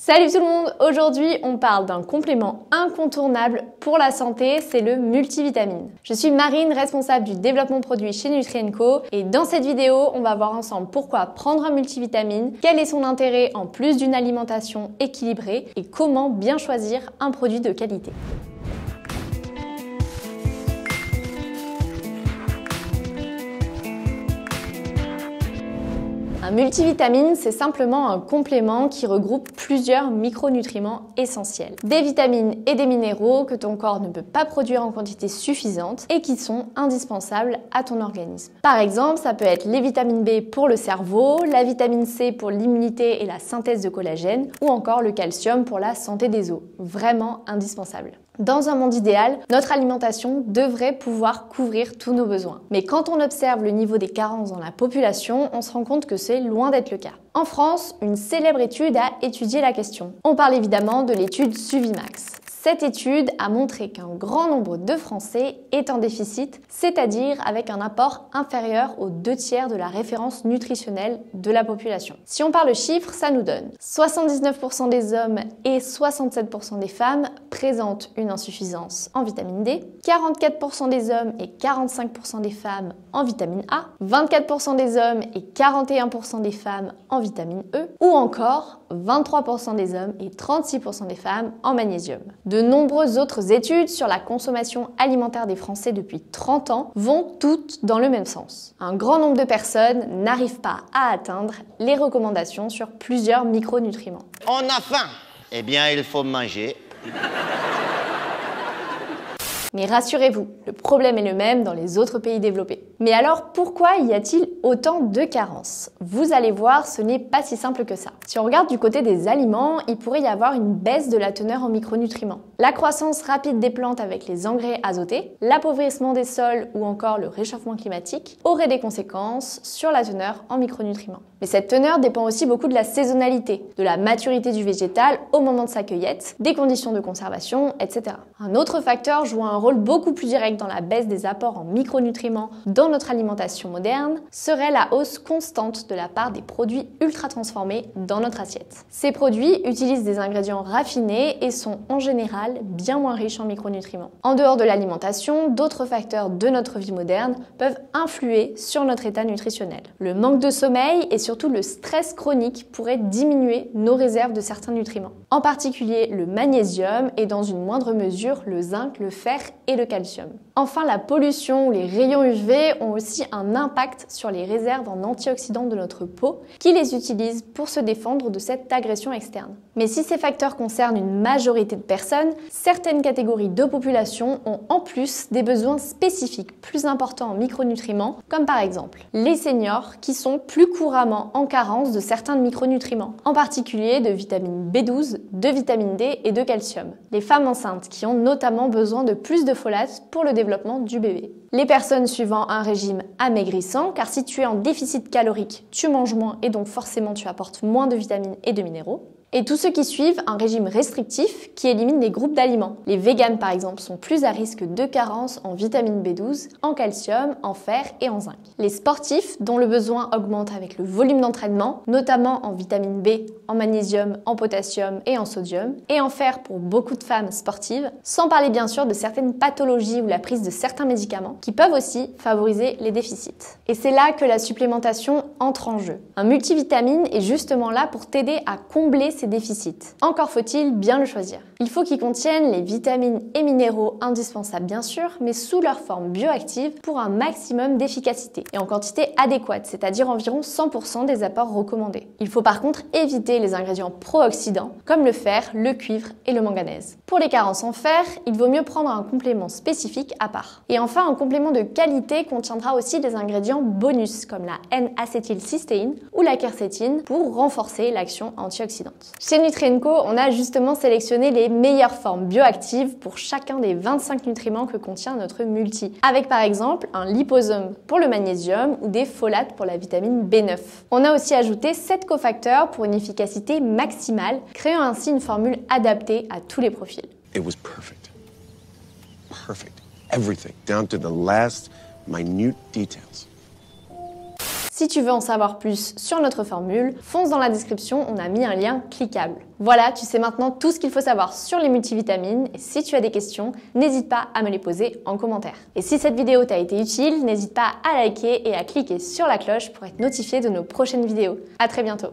Salut tout le monde! Aujourd'hui, on parle d'un complément incontournable pour la santé, c'est le multivitamine. Je suis Marine, responsable du développement produit chez Nutri & Co. Et dans cette vidéo, on va voir ensemble pourquoi prendre un multivitamine, quel est son intérêt en plus d'une alimentation équilibrée et comment bien choisir un produit de qualité. Un multivitamine, c'est simplement un complément qui regroupe plusieurs micronutriments essentiels. Des vitamines et des minéraux que ton corps ne peut pas produire en quantité suffisante et qui sont indispensables à ton organisme. Par exemple, ça peut être les vitamines B pour le cerveau, la vitamine C pour l'immunité et la synthèse de collagène ou encore le calcium pour la santé des os. Vraiment indispensable. Dans un monde idéal, notre alimentation devrait pouvoir couvrir tous nos besoins. Mais quand on observe le niveau des carences dans la population, on se rend compte que c'est loin d'être le cas. En France, une célèbre étude a étudié la question. On parle évidemment de l'étude Suvimax. Cette étude a montré qu'un grand nombre de Français est en déficit, c'est-à-dire avec un apport inférieur aux 2/3 de la référence nutritionnelle de la population. Si on parle chiffres, ça nous donne 79% des hommes et 67% des femmes présentent une insuffisance en vitamine D, 44% des hommes et 45% des femmes en vitamine A, 24% des hommes et 41% des femmes en vitamine E, ou encore 23% des hommes et 36% des femmes en magnésium. De nombreuses autres études sur la consommation alimentaire des Français depuis 30 ans vont toutes dans le même sens. Un grand nombre de personnes n'arrivent pas à atteindre les recommandations sur plusieurs micronutriments. On a faim, eh bien il faut manger. Mais rassurez-vous, le problème est le même dans les autres pays développés. Mais alors pourquoi y a-t-il autant de carences? Vous allez voir, ce n'est pas si simple que ça. Si on regarde du côté des aliments, il pourrait y avoir une baisse de la teneur en micronutriments. La croissance rapide des plantes avec les engrais azotés, l'appauvrissement des sols ou encore le réchauffement climatique auraient des conséquences sur la teneur en micronutriments. Mais cette teneur dépend aussi beaucoup de la saisonnalité, de la maturité du végétal au moment de sa cueillette, des conditions de conservation, etc. Un autre facteur jouant un rôle beaucoup plus direct dans la baisse des apports en micronutriments dans notre alimentation moderne serait la hausse constante de la part des produits ultra transformés dans notre assiette. Ces produits utilisent des ingrédients raffinés et sont en général bien moins riches en micronutriments. En dehors de l'alimentation, d'autres facteurs de notre vie moderne peuvent influer sur notre état nutritionnel. Le manque de sommeil et surtout le stress chronique pourraient diminuer nos réserves de certains nutriments. En particulier le magnésium et dans une moindre mesure le zinc, le fer et le calcium. Enfin, la pollution ou les rayons UV ont aussi un impact sur les réserves en antioxydants de notre peau qui les utilisent pour se défendre de cette agression externe. Mais si ces facteurs concernent une majorité de personnes, certaines catégories de population ont en plus des besoins spécifiques plus importants en micronutriments, comme par exemple les seniors qui sont plus couramment en carence de certains micronutriments, en particulier de vitamine B12, de vitamine D et de calcium. Les femmes enceintes qui ont notamment besoin de plus de folate pour le développement du bébé. Les personnes suivant un régime amaigrissant, car si tu es en déficit calorique, tu manges moins et donc forcément tu apportes moins de vitamines et de minéraux. Et tous ceux qui suivent un régime restrictif qui élimine les groupes d'aliments. Les véganes par exemple sont plus à risque de carence en vitamine B12, en calcium, en fer et en zinc. Les sportifs dont le besoin augmente avec le volume d'entraînement, notamment en vitamine B, en magnésium, en potassium et en sodium, et en fer pour beaucoup de femmes sportives, sans parler bien sûr de certaines pathologies ou la prise de certains médicaments qui peuvent aussi favoriser les déficits. Et c'est là que la supplémentation entre en jeu. Un multivitamine est justement là pour t'aider à combler ces déficits. Encore faut-il bien le choisir. Il faut qu'il contienne les vitamines et minéraux indispensables bien sûr, mais sous leur forme bioactive pour un maximum d'efficacité et en quantité adéquate, c'est-à-dire environ 100% des apports recommandés. Il faut par contre éviter les ingrédients pro-oxydants comme le fer, le cuivre et le manganèse. Pour les carences en fer, il vaut mieux prendre un complément spécifique à part. Et enfin, un complément de qualité contiendra aussi des ingrédients bonus comme la N-acétylcystéine ou la quercétine pour renforcer l'action antioxydante. Chez Nutri & Co, on a justement sélectionné les meilleures formes bioactives pour chacun des 25 nutriments que contient notre multi, avec par exemple un liposome pour le magnésium ou des folates pour la vitamine B9. On a aussi ajouté 7 cofacteurs pour une efficacité maximale, créant ainsi une formule adaptée à tous les profils. It was perfect. Perfect. Everything, down to the last minute details. Si Si tu veux en savoir plus sur notre formule, fonce dans la description, on a mis un lien cliquable. Voilà, tu sais maintenant tout ce qu'il faut savoir sur les multivitamines et si tu as des questions, n'hésite pas à me les poser en commentaire. Et si cette vidéo t'a été utile, n'hésite pas à liker et à cliquer sur la cloche pour être notifié de nos prochaines vidéos. À très bientôt.